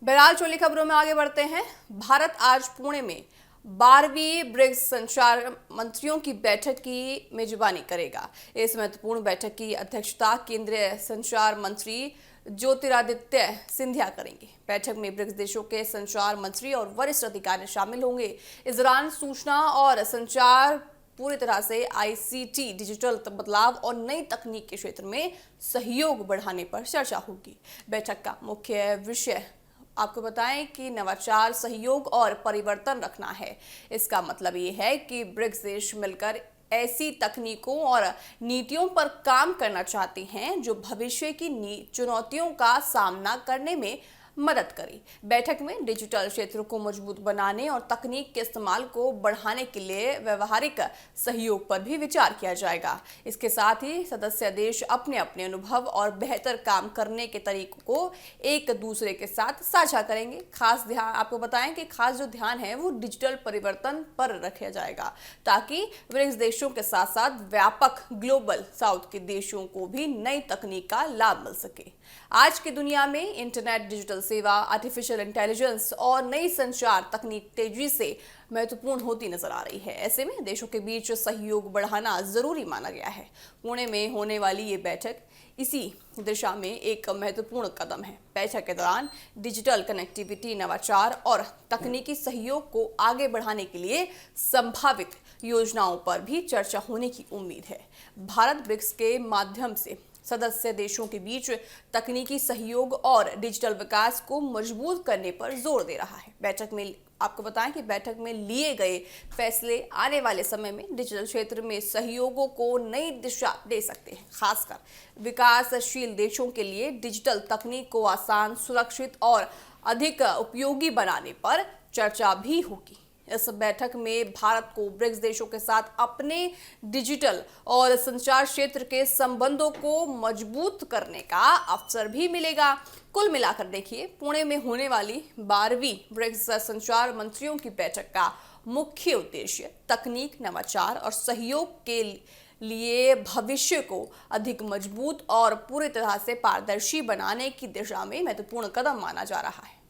बहरहाल चोली खबरों में आगे बढ़ते हैं। भारत आज पुणे में 12वीं ब्रिक्स संचार मंत्रियों की बैठक की मेजबानी करेगा। इस महत्वपूर्ण बैठक की अध्यक्षता केंद्रीय संचार मंत्री ज्योतिरादित्य सिंधिया करेंगे। बैठक में ब्रिक्स देशों के संचार मंत्री और वरिष्ठ अधिकारी शामिल होंगे। इस दौरान सूचना और संचार पूरी तरह से आईसीटी, डिजिटल बदलाव और नई तकनीक के क्षेत्र में सहयोग बढ़ाने पर चर्चा होगी। बैठक का मुख्य विषय आपको बताएं कि नवाचार, सहयोग और परिवर्तन रखना है। इसका मतलब ये है कि ब्रिक्स देश मिलकर ऐसी तकनीकों और नीतियों पर काम करना चाहते हैं जो भविष्य की चुनौतियों का सामना करने में मदद करें। बैठक में डिजिटल क्षेत्र को मजबूत बनाने और तकनीक के इस्तेमाल को बढ़ाने के लिए व्यवहारिक सहयोग पर भी विचार किया जाएगा। इसके साथ ही सदस्य देश अपने अपने अनुभव और बेहतर काम करने के तरीकों को एक दूसरे के साथ साझा करेंगे। खास ध्यान आपको बताएं कि खास जो ध्यान है वो डिजिटल परिवर्तन पर रखा जाएगा, ताकि ब्रिक्स देशों के साथ साथ व्यापक ग्लोबल साउथ के देशों को भी नई तकनीक का लाभ मिल सके। आज की दुनिया में इंटरनेट, डिजिटल सेवा, आर्टिफिशियल इंटेलिजेंस और नई संचार तकनीक तेजी से महत्वपूर्ण होती नजर आ रही है। ऐसे में देशों के बीच सहयोग बढ़ाना जरूरी माना गया है। पुणे में होने वाली ये बैठक इसी दिशा में एक महत्वपूर्ण कदम है। बैठक के दौरान डिजिटल कनेक्टिविटी, नवाचार और तकनीकी सहयोग को आगे बढ़ाने के लिए संभावित योजनाओं पर भी चर्चा होने की उम्मीद है। भारत ब्रिक्स के माध्यम से सदस्य देशों के बीच तकनीकी सहयोग और डिजिटल विकास को मजबूत करने पर जोर दे रहा है। बैठक में आपको बताएं कि बैठक में लिए गए फैसले आने वाले समय में डिजिटल क्षेत्र में सहयोगों को नई दिशा दे सकते हैं। खासकर विकासशील देशों के लिए डिजिटल तकनीक को आसान, सुरक्षित और अधिक उपयोगी बनाने पर चर्चा भी होगी। इस बैठक में भारत को ब्रिक्स देशों के साथ अपने डिजिटल और संचार क्षेत्र के संबंधों को मजबूत करने का अवसर भी मिलेगा। कुल मिलाकर देखिए, पुणे में होने वाली 12वीं ब्रिक्स संचार मंत्रियों की बैठक का मुख्य उद्देश्य तकनीक, नवाचार और सहयोग के लिए भविष्य को अधिक मजबूत और पूरी तरह से पारदर्शी बनाने की दिशा में महत्वपूर्ण कदम माना जा रहा है।